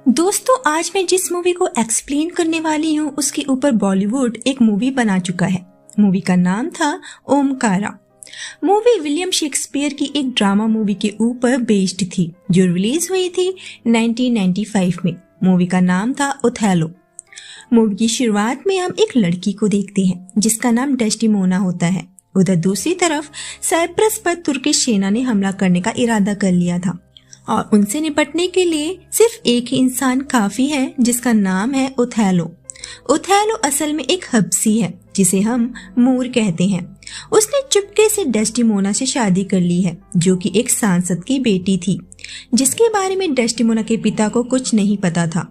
दोस्तों, आज मैं जिस मूवी को एक्सप्लेन करने वाली हूँ उसके ऊपर बॉलीवुड एक मूवी बना चुका है। मूवी का नाम था ओमकारा। मूवी विलियम शेक्सपियर की एक ड्रामा मूवी के ऊपर बेस्ड थी जो रिलीज हुई थी 1995 में। मूवी का नाम था ओथेलो। मूवी की शुरुआत में हम एक लड़की को देखते हैं जिसका नाम डेस्टिमोना होता है। उधर दूसरी तरफ साइप्रस पर तुर्किश सेना ने हमला करने का इरादा कर लिया था और उनसे निपटने के लिए सिर्फ एक ही इंसान काफी है जिसका नाम है ओथेलो। ओथेलो असल में एक हब्सी है जिसे हम मूर कहते हैं। उसने चुपके से डेस्टिमोना से शादी कर ली है जो कि एक सांसद की बेटी थी, जिसके बारे में डेस्टिमोना के पिता को कुछ नहीं पता था।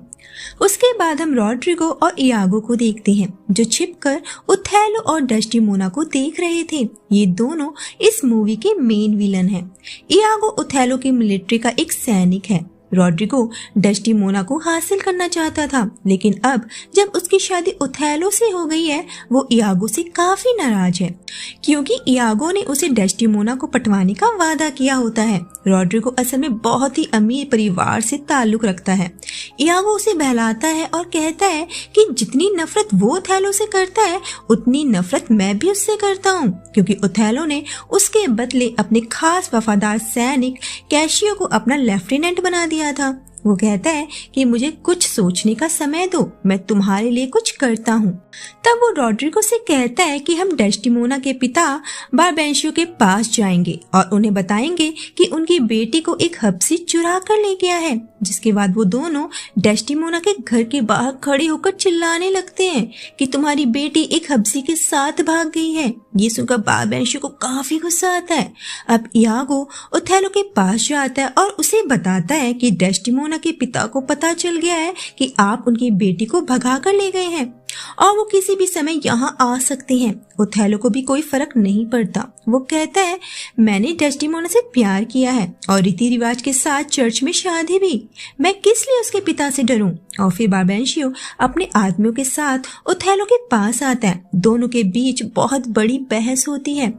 उसके बाद हम रॉड्रिगो और इयागो को देखते हैं जो छिपकर ओथेलो और डेस्टिमोना को देख रहे थे। ये दोनों इस मूवी के मेन विलन हैं। इयागो ओथेलो की मिलिट्री का एक सैनिक है। रॉड्रिगो डेस्टिमोना को हासिल करना चाहता था, लेकिन अब जब उसकी शादी ओथेलो से हो गई है वो इयागो से काफी नाराज है क्योंकि इयागो ने उसे डेस्टिमोना को पटवाने का वादा किया होता है। रॉड्रिगो असल में बहुत ही अमीर परिवार से ताल्लुक रखता है। इयागो उसे बहलाता है और कहता है कि जितनी नफरत वो ओथेलो से करता है उतनी नफरत मैं भी उससे करता हूँ, क्योंकि ओथेलो ने उसके बदले अपने खास वफादार सैनिक कैशियो को अपना लेफ्टिनेंट बना दिया था। वो कहता है कि मुझे कुछ सोचने का समय दो, मैं तुम्हारे लिए कुछ करता हूँ। तब वो रॉड्रिगो से कहता है कि हम डेस्टिमोना के पिता बारबेंशियो के पास जाएंगे और उन्हें बताएंगे कि उनकी बेटी को एक हब्सी चुरा कर ले गया है। जिसके बाद वो दोनों डेस्टिमोना के घर के बाहर खड़े होकर चिल्लाने लगते हैं कि तुम्हारी बेटी एक हब्सी के साथ भाग गई है। ये सुनकर बारबेंशियो को काफी गुस्सा आता है। अब इयागो ओथेलो के पास जाता है और उसे बताता है कि डेस्टिमोना के पिता को पता चल गया है कि आप उनकी बेटी को भगा कर ले गए हैं और वो किसी भी समय यहाँ आ सकते हैं। ओथेलो को भी कोई फर्क नहीं पड़ता। वो कहता है मैंने डेस्टिमोना से प्यार किया है और रीति रिवाज के साथ चर्च में शादी भी, मैं किस लिए उसके पिता से डरूं। और फिर बारबेंशियो अपने आदमियों के साथ ओथेलो के पास आता है। दोनों के बीच बहुत बड़ी बहस होती है।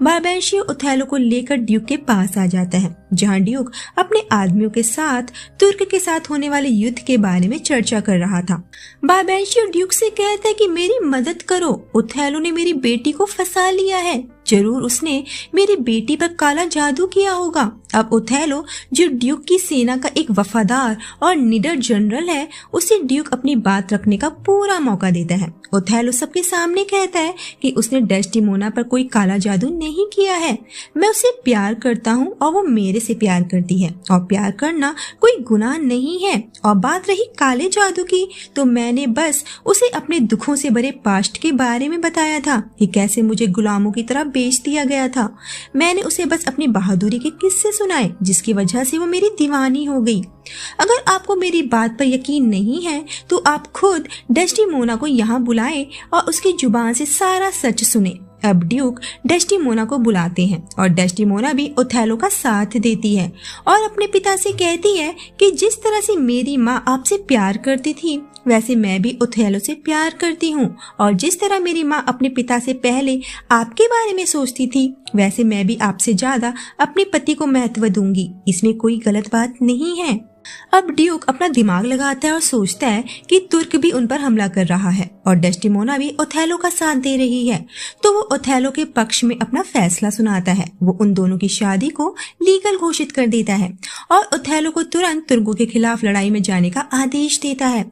बारबेंशियो ओथेलो को लेकर ड्यूक के पास आ जाता है जहाँ ड्यूक अपने आदमियों के साथ तुर्क के साथ होने वाले युद्ध के बारे में चर्चा कर रहा था। बारबेंशियो ड्यूक से कहता है कि मेरी मदद करो, ओथेलो ने मेरी बेटी को फंसा लिया है, जरूर उसने मेरी बेटी पर काला जादू किया होगा। अब ओथेलो जो ड्यूक की सेना का एक वफादार और निडर जनरल है, उसे ड्यूक अपनी बात रखने का पूरा मौका देता है। ओथेलो सबके सामने कहता है कि उसने डेस्टिमोना पर कोई काला जादू नहीं किया है, मैं उसे प्यार करता हूँ और वो मेरे से प्यार करती है और प्यार करना कोई गुनाह नहीं है। और बात रही काले जादू की, तो मैंने बस उसे अपने दुखों से भरे पास्ट के बारे में बताया था कि कैसे मुझे गुलामों की तरह बेच दिया गया था। मैंने उसे बस अपनी बहादुरी के किस्से सुनाए जिसकी वजह से वो मेरी दीवानी हो गई। अगर आपको मेरी बात पर यकीन नहीं है तो आप खुद डेस्टिमोना को यहाँ बुलाएं और उसकी जुबान से सारा सच सुने। अब ड्यूक डेस्टिमोना को बुलाते हैं और डेस्टिमोना भी ओथेलो का साथ देती है और अपने पिता से कहती है कि जिस तरह से मेरी माँ आपसे प्यार करती थी वैसे मैं भी ओथेलो से प्यार करती हूँ, और जिस तरह मेरी माँ अपने पिता से पहले आपके बारे में सोचती थी वैसे मैं भी आपसे ज्यादा अपने पति को महत्व दूंगी। इसमें कोई गलत बात नहीं है। अब ड्यूक अपना दिमाग लगाता है और सोचता है कि तुर्क भी उन पर हमला कर रहा है और डेस्टिमोना भी ओथेलो का साथ दे रही है, तो वो ओथेलो के पक्ष में अपना फैसला सुनाता है। वो उन दोनों की शादी को लीगल घोषित कर देता है और ओथेलो को तुरंत तुर्कों के खिलाफ लड़ाई में जाने का आदेश देता है।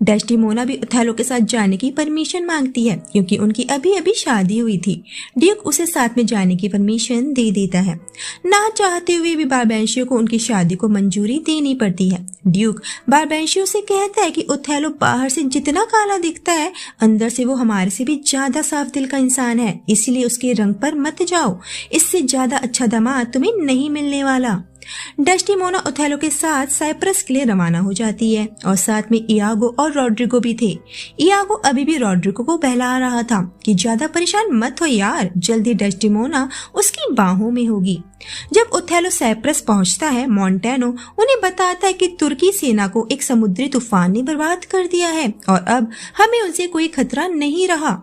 डेस्टिमोना भी ओथेलो के साथ जाने की परमिशन मांगती है क्योंकि उनकी अभी अभी शादी हुई थी। ड्यूक उसे साथ में जाने की परमिशन दे देता है। ना चाहते हुए भी बारबेंशियो को उनकी शादी को मंजूरी देनी पड़ती है। ड्यूक बारबेंशियो से कहता है कि ओथेलो बाहर से जितना काला दिखता है अंदर से वो हमारे से भी ज्यादा साफ दिल का इंसान है, इसलिए उसके रंग पर मत जाओ, इससे ज्यादा अच्छा दामाद तुम्हें नहीं मिलने वाला। डेस्टिमोना ओथेलो के साथ साइप्रस के लिए रवाना हो जाती है और साथ में इयागो और रॉड्रिगो भी थे। इयागो अभी भी रॉड्रिगो को बहला रहा था कि ज्यादा परेशान मत हो यार, जल्दी डेस्टिमोना उसकी बाहों में होगी। जब ओथेलो साइप्रस पहुंचता है, मोंटेनो उन्हें बताता है कि तुर्की सेना को एक समुद्री तूफान ने बर्बाद कर दिया है और अब हमें उनसे कोई खतरा नहीं रहा।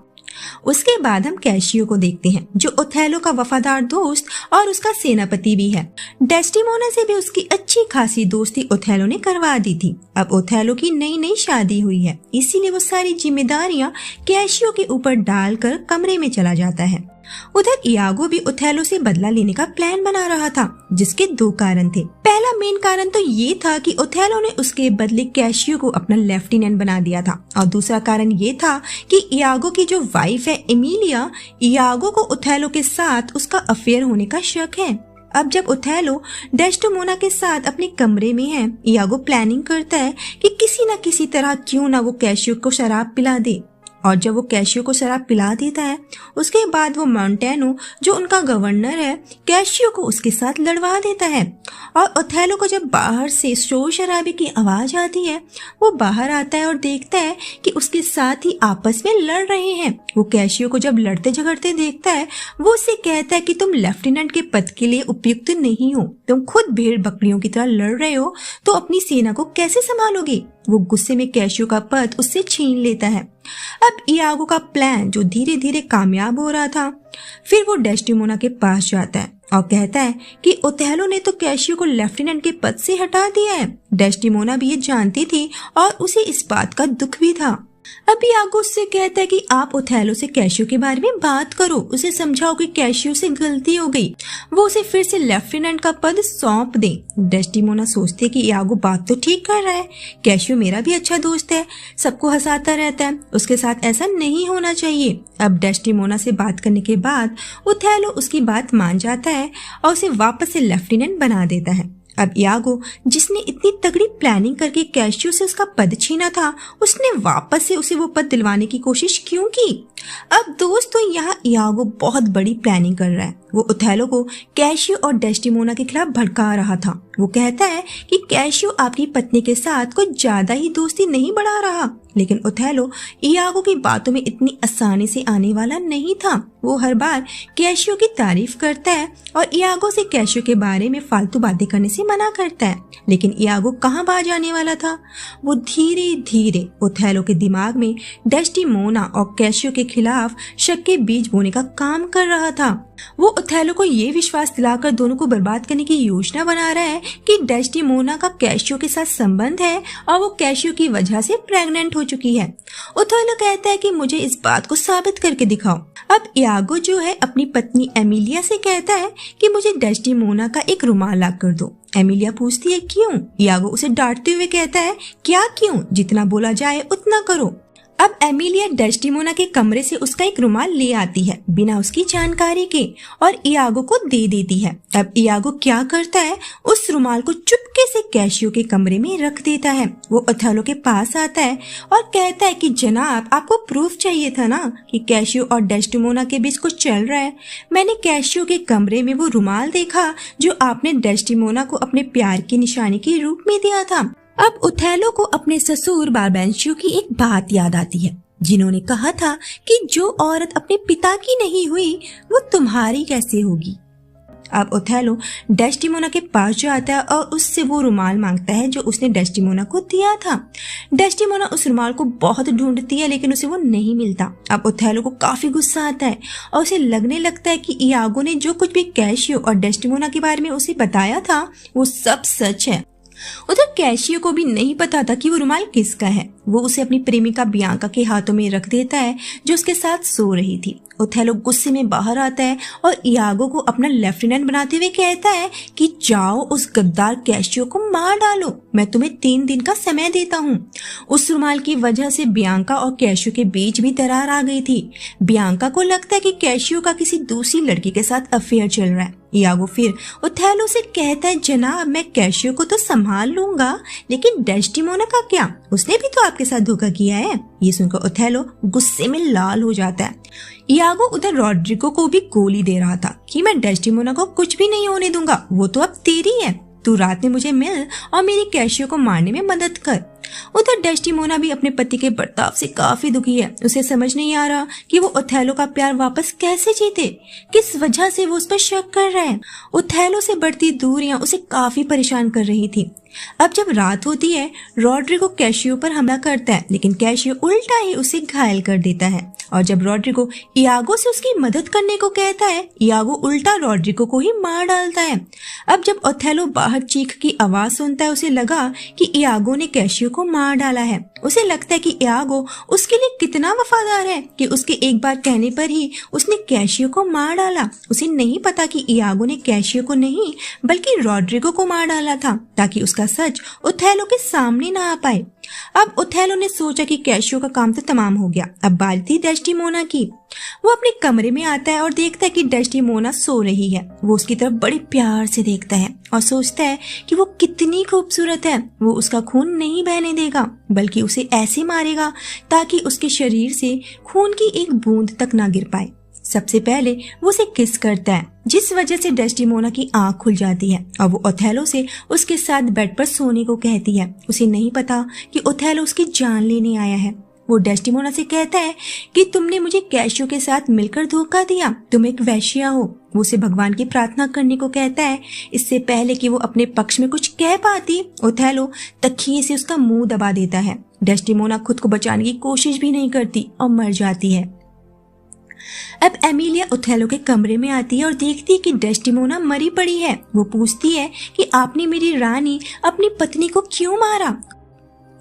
उसके बाद हम कैशियो को देखते हैं, जो ओथेलो का वफादार दोस्त और उसका सेनापति भी है। डेस्टिमोना से भी उसकी अच्छी खासी दोस्ती ओथेलो ने करवा दी थी। अब ओथेलो की नई नई शादी हुई है, इसीलिए वो सारी जिम्मेदारियां कैशियो के ऊपर डालकर कमरे में चला जाता है। उधर इयागो भी ओथेलो से बदला लेने का प्लान बना रहा था, जिसके 2 कारण थे। पहला मेन कारण तो ये था कि ओथेलो ने उसके बदले कैशियो को अपना लेफ्टिनेंट बना दिया था, और दूसरा कारण ये था कि इयागो की जो वाइफ है एमिलिया, इयागो को ओथेलो के साथ उसका अफेयर होने का शक है। अब जब ओथेलो डेस्टिमोना के साथ अपने कमरे में है, इयागो प्लानिंग करता है कि किसी न किसी तरह क्यों ना वो कैशियो को शराब पिला दे। और जब वो कैशियो को शराब पिला देता है, उसके बाद वो मोंटेनो, जो उनका गवर्नर है, कैशियो को उसके साथ लड़वा देता है। और ओथेलो को जब बाहर से शोर शराबे की आवाज आती है, वो बाहर आता है और देखता है कि उसके साथ ही आपस में लड़ रहे हैं। वो कैशियो को जब लड़ते झगड़ते देखता है, वो उससे कहता है कि तुम लेफ्टिनेंट के पद के लिए उपयुक्त नहीं हो, तुम खुद भेड़ बकरियों की तरह लड़ रहे हो, तो अपनी सेना को कैसे संभालोगे। वो गुस्से में कैशियो का पद उससे छीन लेता है। अब इयागो का प्लान जो धीरे धीरे कामयाब हो रहा था, फिर वो डेस्टिमोना के पास जाता है और कहता है कि ओथेलो ने तो कैशियो को लेफ्टिनेंट के पद से हटा दिया है। डेस्टिमोना भी ये जानती थी और उसे इस बात का दुख भी था। अब इयागो उससे कहता है कि आप ओथेलो से कैशियो के बारे में बात करो, उसे समझाओ कि कैशियो से गलती हो गई, वो उसे फिर से लेफ्टिनेंट का पद सौंप दे। डेस्टिमोना सोचती है कि इयागो बात तो ठीक कर रहा है, कैशियो मेरा भी अच्छा दोस्त है, सबको हंसाता रहता है, उसके साथ ऐसा नहीं होना चाहिए। अब डेस्टिमोना से बात करने के बाद ओथेलो उसकी बात मान जाता है और उसे वापस से लेफ्टिनेंट बना देता है। अब इयागो, जिसने इतनी तगड़ी प्लानिंग करके कैशियो से उसका पद छीना था, उसने वापस से उसे वो पद दिलवाने की कोशिश क्यों की। अब दोस्तों, यहाँ इयागो बहुत बड़ी प्लानिंग कर रहा है। वो ओथेलो को कैशियो और डेस्टिमोना के खिलाफ भड़का रहा था। वो कहता है कि कैशियो आपकी पत्नी के साथ कुछ ज्यादा ही दोस्ती नहीं बढ़ा रहा, लेकिन ओथेलो इयागो की बातों में इतनी आसानी से आने वाला नहीं था। वो हर बार कैशियो की तारीफ करता है और इयागो से कैशियो के बारे में फालतू बातें करने से मना करता है, लेकिन इयागो कहाँ बाज आने वाला था। वो धीरे धीरे ओथेलो के दिमाग में डेस्टिमोना और कैशियो के खिलाफ शक के बीज बोने का काम कर रहा था। वो ओथेलो को ये विश्वास दिलाकर दोनों को बर्बाद करने की योजना बना रहा है कि डेस्टिमोना का कैशियो के साथ संबंध है और वो कैशियो की वजह से प्रेग्नेंट हो चुकी है। ओथेलो कहता है कि मुझे इस बात को साबित करके दिखाओ। अब इयागो जो है अपनी पत्नी एमिलिया से कहता है कि मुझे डेस्टिमोना का एक रुमाल ला कर दो। एमिलिया पूछती है क्यों। इयागो उसे डांटते हुए कहता है क्या क्यों, जितना बोला जाए उतना करो। अब एमिलिया डेस्टिमोना के कमरे से उसका एक रुमाल ले आती है बिना उसकी जानकारी के और इयागो को दे देती है। अब इयागो क्या करता है, उस रुमाल को चुपके से कैशियो के कमरे में रख देता है। वो ओथेलो के पास आता है और कहता है कि जनाब, आपको प्रूफ चाहिए था ना कि कैशियो और डेस्टिमोना के बीच कुछ चल रहा है। मैंने कैशियो के कमरे में वो रुमाल देखा जो आपने डेस्टिमोना को अपने प्यार की निशानी के रूप में दिया था। अब ओथेलो को अपने ससुर बारबेंशियो की एक बात याद आती है, जिन्होंने कहा था कि जो औरत अपने पिता की नहीं हुई वो तुम्हारी कैसे होगी। अब ओथेलो डेस्टिमोना के पास जाता है और उससे वो रुमाल मांगता है जो उसने डेस्टिमोना को दिया था। डेस्टिमोना उस रुमाल को बहुत ढूंढती है, लेकिन उसे वो नहीं मिलता। अब ओथेलो को काफी गुस्सा आता है और उसे लगने लगता है कि इयागो ने जो कुछ भी कैशियो और डेस्टिमोना के बारे में उसे बताया था वो सब सच है। उधर कैशियो को भी नहीं पता था कि वो रुमाल किसका है। वो उसे अपनी प्रेमिका बियांका के हाथों में रख देता है जो उसके साथ सो रही थी। ओथेलो गुस्से में बाहर आता है और इयागो को अपना लेफ्टिनेंट बनाते हुए कहता है कि जाओ उस गद्दार कैशियो को मार डालो, मैं तुम्हें 3 दिन का समय देता हूँ। उस रुमाल की वजह से बियांका और कैशियो के बीच भी दरार आ गई थी। बियांका को लगता है कि कैशियो का किसी दूसरी लड़की के साथ अफेयर चल रहा है। इयागो फिर ओथेलो से कहता है जनाब, मैं कैशियो को तो संभाल लूंगा, लेकिन डेस्टिमोना का क्या, उसने भी तो आपके साथ धोखा किया है। ये सुनकर ओथेलो गुस्से में लाल हो जाता है। इयागो उधर रॉड्रिगो को भी गोली दे रहा था कि मैं डेस्टिमोना को कुछ भी नहीं होने दूंगा, वो तो अब तेरी है, तू रात में मुझे मिल और मेरी कैशियो को मारने में मदद कर। उधर डेस्टिमोना भी अपने पति के बर्ताव से काफी दुखी है। उसे समझ नहीं आ रहा कि वो ओथेलो का प्यार वापस कैसे जीते, किस वजह से वो उस पर शक कर रहा है। ओथेलो से बढ़ती दूरियां उसे काफी परेशान कर रही थी। अब जब रात होती है, रॉड्रिगो कैशियो पर हमला करता है, लेकिन कैशियो उल्टा ही उसे घायल कर देता है। और जब रॉड्रिगो इयागो से उसकी मदद करने को कहता है, इयागो उल्टा रॉड्रिगो को ही मार डालता है। अब जब ओथेलो बाहर चीख की आवाज सुनता है, उसे लगा कि इयागो ने कैशियो को मार डाला है। उसे लगता है कि इयागो उसके लिए कितना वफादार है कि उसके एक बार कहने पर ही उसने कैशियो को मार डाला। उसे नहीं पता कि इयागो ने कैशियो को नहीं बल्कि रॉड्रिगो को मार डाला था, ताकि उसका सच ओथेलो के सामने ना आ पाए। अब ओथेलो ने सोचा कि कैशियो का काम तो तमाम हो गया, अब बारी थी डेस्टिमोना की। वो अपने कमरे में आता है और देखता है कि डेस्टिमोना सो रही है। वो उसकी तरफ बड़े प्यार से देखता है और सोचता है कि वो कितनी खूबसूरत है। वो उसका खून नहीं बहने देगा, बल्कि उसे ऐसे मारेगा ताकि उसके शरीर से खून की एक बूंद तक ना गिर पाए। सबसे पहले वो उसे किस करता है, जिस वजह से डेस्टिमोना की आंख खुल जाती है और वो ओथेलो से उसके साथ बेड पर सोने को कहती है। उसे नहीं पता कि ओथेलो उसकी जान लेने आया है। वो डेस्टिमोना से कहता है कि तुमने मुझे कैशियो के साथ मिलकर धोखा दिया, तुम एक वेश्या हो। वो उसे भगवान की प्रार्थना करने को कहता है। इससे पहले कि वो अपने पक्ष में कुछ कह पाती, ओथेलो तकिए से उसका मुंह दबा देता है। डेस्टिमोना खुद को बचाने की कोशिश भी नहीं करती और मर जाती है। अब एमिलिया ओथेलो के कमरे में आती है और देखती है कि डेस्टिमोना मरी पड़ी है। वो पूछती है कि आपने मेरी रानी अपनी पत्नी को क्यों मारा।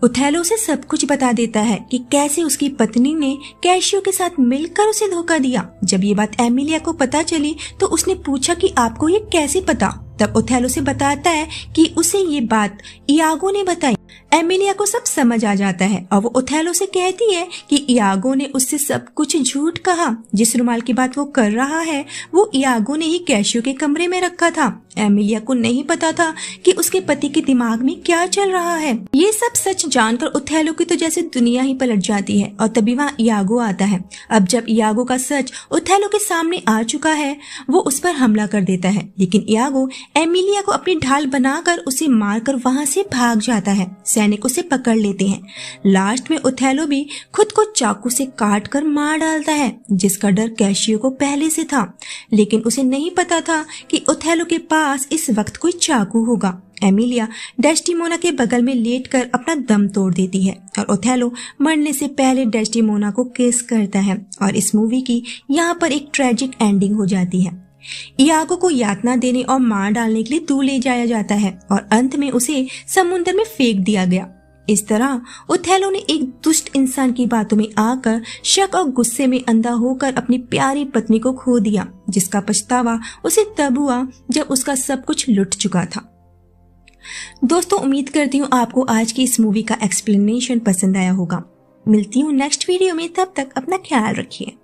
ओथेलो उसे सब कुछ बता देता है कि कैसे उसकी पत्नी ने कैशियो के साथ मिलकर उसे धोखा दिया। जब ये बात एमिलिया को पता चली तो उसने पूछा कि आपको ये कैसे पता। तब ओथेलो से बताता है कि उसे ये बात इयागो ने बताई। एमिलिया को सब समझ आ जाता है और वो ओथेलो से कहती है कि इयागो ने उससे सब कुछ झूठ कहा। जिस रुमाल की बात वो कर रहा है वो इयागो ने ही कैशियो के कमरे में रखा था। एमिलिया को नहीं पता था कि उसके पति के दिमाग में क्या चल रहा है। ये सब सच जानकर ओथेलो की तो जैसे दुनिया ही पलट जाती है और तभी वहाँ इयागो आता है। अब जब इयागो का सच ओथेलो के सामने आ चुका है, वो उस पर हमला कर देता है, लेकिन इयागो एमिलिया को अपनी ढाल बनाकर उसे मारकर वहां से भाग जाता है। सैनिक उसे पकड़ लेते हैं। लास्ट में ओथेलो भी खुद को चाकू से काट कर मार डालता है, जिसका डर कैशियो को पहले से था, लेकिन उसे नहीं पता था कि ओथेलो के पास इस वक्त कोई चाकू होगा। एमिलिया डेस्टिमोना के बगल में लेटकर अपना दम तोड़ देती है और ओथेलो मरने से पहले डेस्टिमोना को किस करता है और इस मूवी की यहाँ पर एक ट्रेजिक एंडिंग हो जाती है। इयागो को यातना देने और मार डालने के लिए दूर ले जाया जाता है और अंत में उसे समुद्र में फेंक दिया गया। इस तरह ओथेलो ने एक दुष्ट इंसान की बातों में आकर शक और गुस्से में अंधा होकर अपनी प्यारी पत्नी को खो दिया, जिसका पछतावा उसे तब हुआ जब उसका सब कुछ लुट चुका था। दोस्तों, उम्मीद करती हूँ आपको आज की इस मूवी का एक्सप्लेनेशन पसंद आया होगा। मिलती हूँ नेक्स्ट वीडियो में, तब तक अपना ख्याल रखिए।